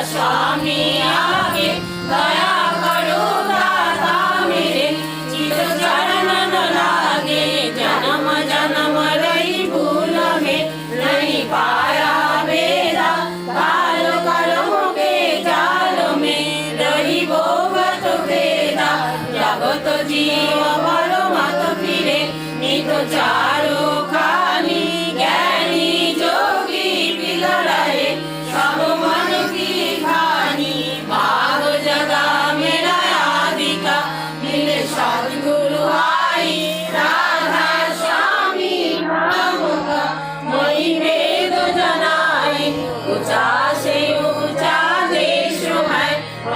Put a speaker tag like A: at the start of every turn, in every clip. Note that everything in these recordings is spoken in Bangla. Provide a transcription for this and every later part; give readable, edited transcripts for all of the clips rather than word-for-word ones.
A: स्वामी आगे दया करो दाता मेरे चित चरणन लागे जन्म जन्म रही भूल में नहीं पाया बेरा काल कर्म के जाल में रही भोगत बेरा जगत जीव बल मत फिरे नित चारो खानी ज्ञानी जोगी बिगड़े सब मन की खानी भाग जगा मेरा आदि का मिले सद्गुरु आई राधा स्वामी नाम का मई वेद जनाई ऊंचा से ऊंचा देश है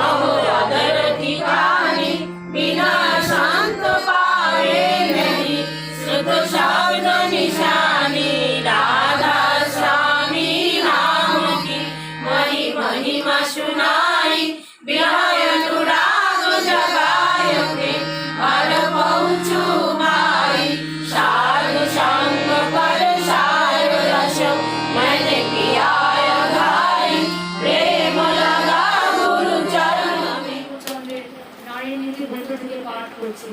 A: अहोरदर की कहानी बिना शांत पावे नहीं शुद्ध शब्द निशानी राधा स्वामी नाम की मही महिमा सुनाई विरह अनुराग जगाय के हर पहुँचू माई साधु संग पर सार रस मैंने किया घाई प्रेम लगा गुरु चरण में
B: নারী নীতি গ্রন্থ থেকে পাঠ করছি।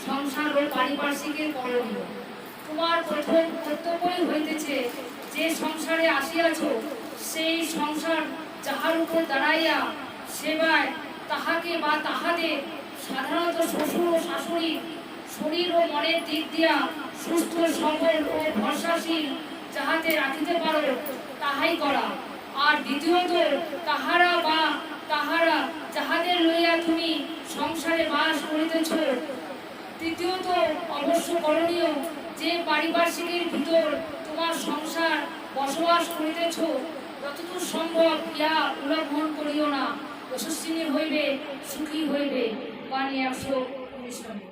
B: সংসার ও পারিপার্শ্বিকের করণীয়। তোমার প্রথম কর্তব্যই হইতেছে যে সংসারে আসিয়াছ সেই সংসার যাহার উপর দাঁড়াইয়া সেবায় তাহাকে বা তাহাদের সাধারণত শ্বশুর ও শাশুড়ি শরীর ও মনের দিক দিয়া সুস্থ সবল ও ভরসাশীল যাহাতে রাখিতে পারো তাহাই করা। আর দ্বিতীয়ত তাহারা যাহাদের লইয়া তুমি সংসারে বাস করিতেছ তৃতীয়ত অবশ্য করণীয় যে পারিপার্শ্বিকের ভিতর তোমার সংসার বসবাস করিতেছ যতদূর সম্ভব ইহা উল্লঙ্ঘন করিও না, যশস্বিনী হইবে সুখী হইবে। বাণী 119।